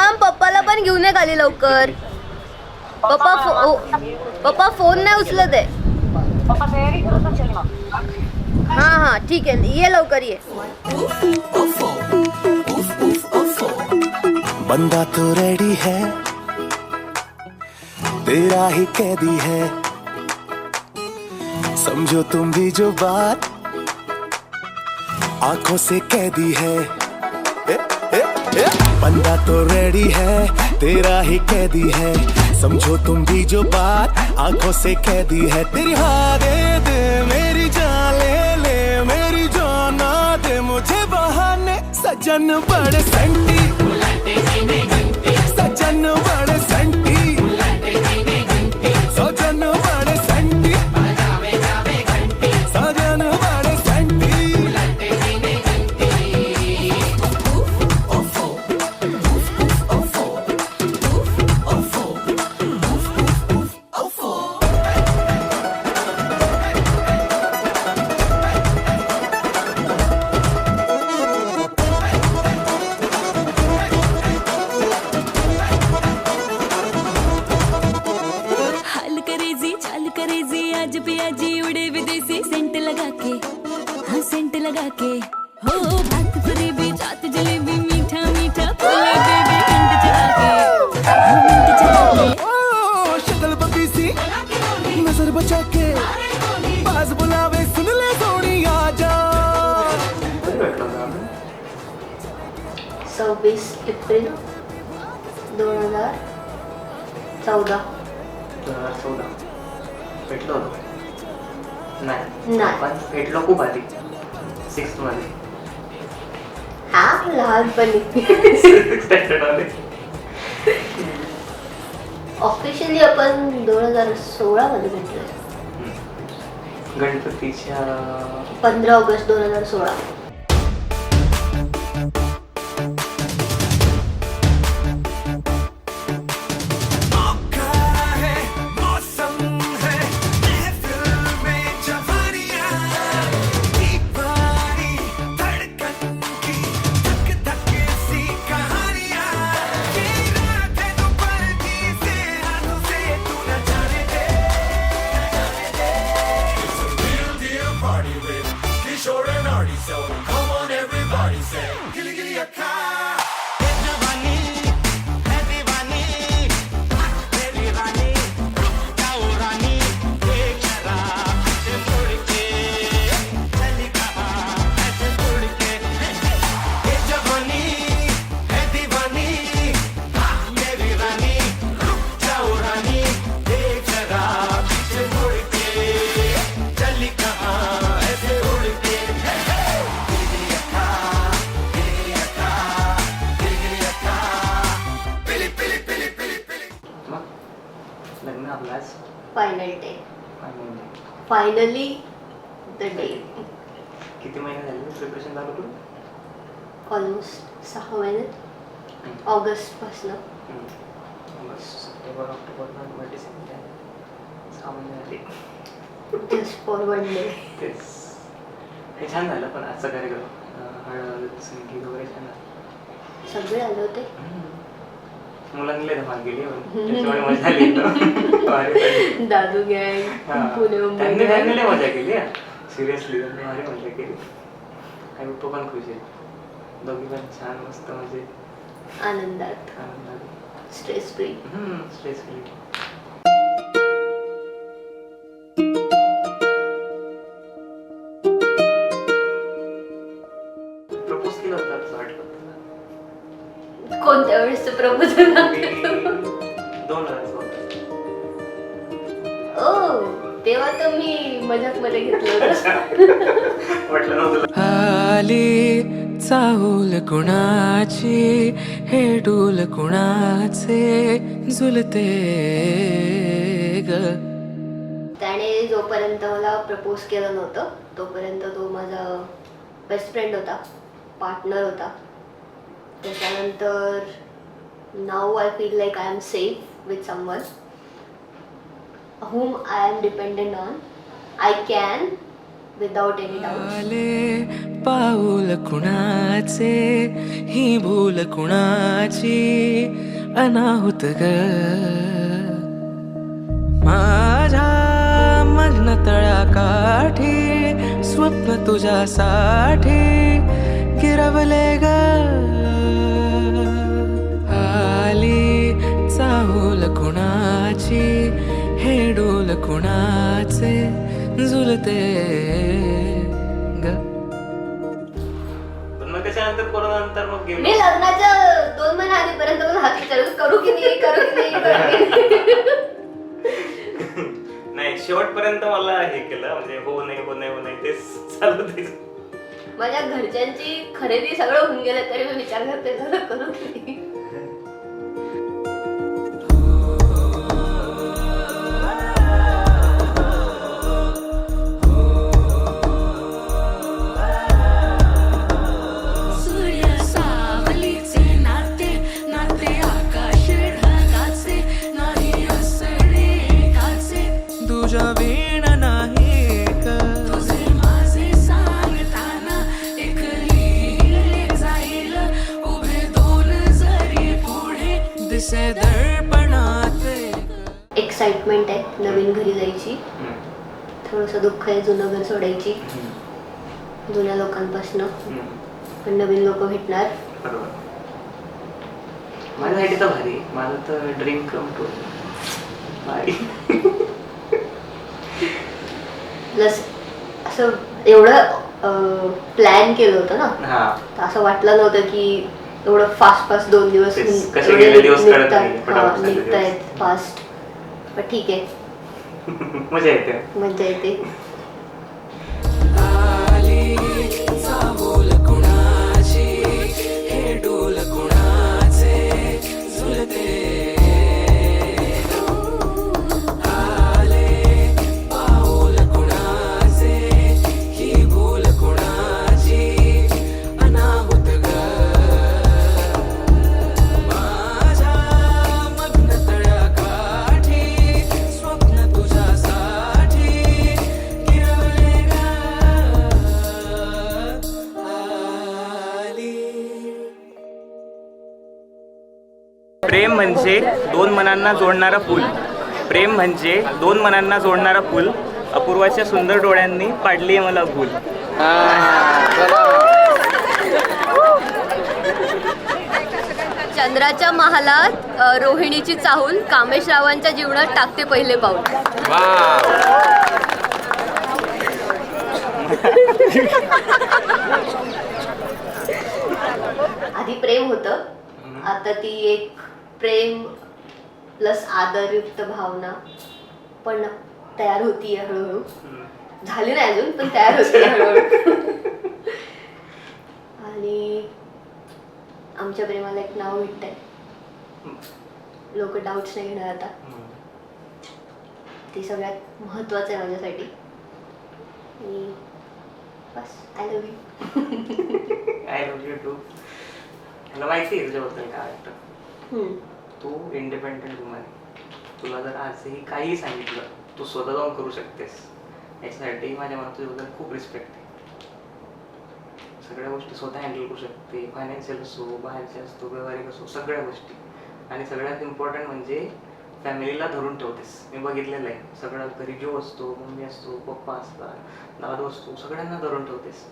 शिवम पप्पाला पण घेऊन ये खाली लवकर. पप्पा फोन नाही उचलत आहे. हा ठीक आहे, ये लवकर ये. बंदा तो रेडी है, तेरा ही कैदी है, समझो तुम भी जो बात आंखों से कैदी है. बंदा तो रेडी है, तेरा ही कैदी है, समझो तुम भी जो बात आंखों से कैदी है. तेरी हाँ दे दे मेरी जान ले ले, मेरी जान ना दे मुझे बहाने. सजन बड़े सेंटी, सजन बड़े सेंटी, सजन बड़े सेंटी, सजन बड़े सेंटी. नजर बचा के बाज बुलावे सुन ले थोड़ी आजा. 26 एप्रिल 2014. भेटलो होतो नाही, पण भेटलो खूप आधी 6th मध्ये. हा लहानपणी. ऑफिशियली आपण 2016 मध्ये भेटलो. गणपतीच्या 15 August 2016. Final day, finally the day. किती महिने झाले प्रिपरेशन चालू करून? ऑलमोस्ट 6 महिने. ऑगस्ट पासून सप्टेंबर, ऑक्टोबर, नोव्हेंबर, डिसेंबर 6 महिने झाले. Just for one day. तेच हे छान झालं. पण आजचा कार्यक्रम हळद संगीत वगैरे छान झालं. सगळे आले होते. मुलांनी लय धमाल केली, त्याच्यामुळे मजा आली. दादू गँग, पुणे मुंबई त्यांनी लय मजा केली. सिरियसली त्यांनी भारी मजा केली. आई पप्पा पण खुश आहेत. दोघी पण छान मस्त म्हणजे आनंदात, stress free. Stress free. Propose केलं होतं असं वाटलं. कोणत्या वेळेस प्रपोजल? 2014. ओ तेव्हा तर मी मजाक मध्ये घेतलं म्हटलं नव्हतं. आली चाहूल कुणाची, हे डूल कुणाचे झुलते ग. त्याने जोपर्यंत मला प्रपोज केलं नव्हतं तोपर्यंत तो माझा बेस्ट फ्रेंड होता, पार्टनर होता. त्याच्यानंतर नाव I feel like I am safe with someone whom I am dependent on. I can without any doubt. आले पाऊल कुणाचे, ही भूल कुणाची, अनाहुत ग माझ्या मग्न तळाकाठी, स्वप्न तुझ्यासाठी गिरवले ग. आली चाहूल कुणाची, हे डोल कुणाचे, झुलते ग. पण मग त्याच्यानंतर कोरोना नंतर मग गेम मी लग्नाच्या 2 महिने आधीपर्यंत मला हात विचारत करू की नाही करू की नाही करू की नाही. नाही, शेवटपर्यंत मला हे केलं म्हणजे हो नाही हो नाही हो नाही तेच चालू होतं. माझ्या घरच्यांची खरेदी सगळं होऊन गेलं तरी मी विचार करते झालं करू की नाही. तुझ्या वीण नाही का तुझे माझे सांगताना एक लिहिले जाईल उभे दोन जरी पुढे दिसे दर्पणात. एक्साइटमेंट आहे नवीन घरी जायची, थोडंसं दुःख आहे जुनं घर सोडायची, जुन्या लोकांपासून पण नवीन लोक भेटणार. बरोबर. माझ्यासाठी तर भारी, माझं तर ड्रीम कम ट्रू भारी. प्लस असं एवढं प्लॅन केलं होतं ना, हा तर असं वाटलं नव्हतं की एवढं फास्ट 2 दिवस तेच, कसे गेले दिवस कळत नाही, पटापट चालले निघतायत दिवस. फास्ट. पण ठीक आहे, मजा येते. मजा येते. आली चाहूल कुणाची, हे डोल कुणाचे, झुलते प्रेम म्हणजे 2 मनांना जोडणारा पूल. प्रेम म्हणजे 2 मनांना जोडणारा पूल. अपूर्वाच्या सुंदर डोळ्यांनी पाडली मला भूल. चंद्राच्या महालात रोहिणीची चाहूल, कामेशरावांच्या जीवनात टाकते पहिले पाऊल. आधी प्रेम होतं, आता ती एक प्रेम प्लस आदरयुक्त भावना पण तयार होती हळूहळू. झाली नाही अजून पण तयार होती हळूहळू. आणि आमच्या प्रेमाला एक नाव भेटतंय. लोक डाऊट्स नाही घेणार आता. ते सगळ्यात महत्वाचं आहे माझ्यासाठी. आणि बस I love you. I love you too. मला माहिती आहे तुझ्याबद्दल काय वाटतं. तू इंडिपेंडंट वुमन. तुला जर आजही काही सांगितलं तू स्वतः जाऊन करू शकतेस. याच्यासाठी माझ्या मनात तुझ्याबद्दल खूप रिस्पेक्ट आहे. सगळ्या गोष्टी स्वतः हँडल करू शकते. फायनान्शियल असो, बाहेरचे असतो, व्यवहारिक असो, सगळ्या गोष्टी. आणि सगळ्यात इम्पॉर्टंट म्हणजे फॅमिलीला धरून ठेवतेस. मी बघितलेलं आहे सगळं. घरी जो असतो, मम्मी असतो, पप्पा असतात, दादू असतो, सगळ्यांना धरून ठेवतेस.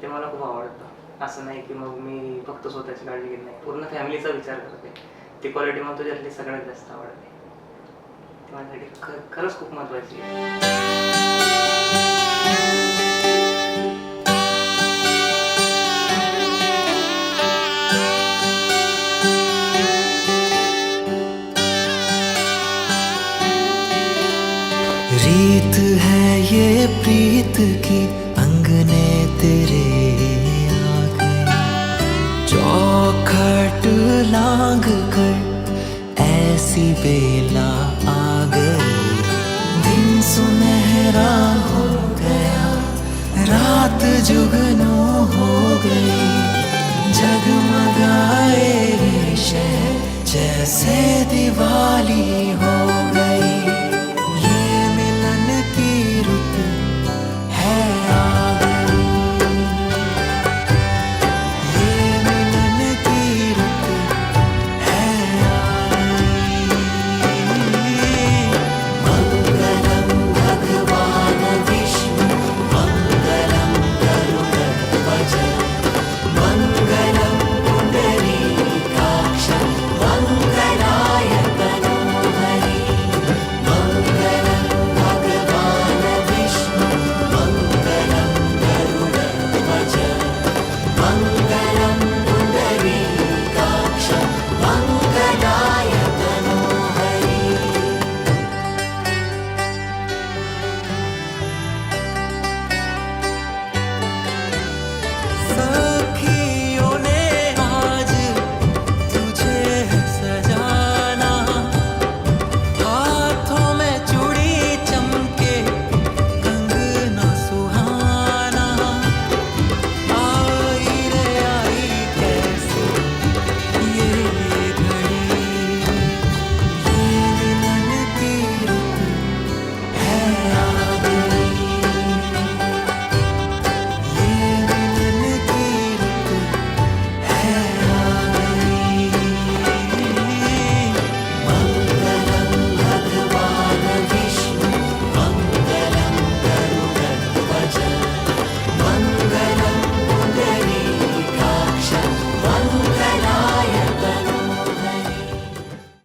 ते मला खूप आवडतं. असं नाही की मग मी फक्त स्वतःची काळजी घेत नाही, पूर्ण फॅमिलीचा विचार करते. ती क्वालिटी मला तुझ्यातली सगळ्यात जास्त आवडते. ती माझ्यासाठी खरंच खूप महत्त्वाची आहे. रीत है ये प्रीत की अंगने तेरे आ गई, चौखट लांग कर ऐसी बेला आ गई। दिन सुनहरा हो गया, रात जुगनू हो गई, जगमगाए ये शहर जैसे दिवाली हो गई। ये मिलन की रुत है विदाय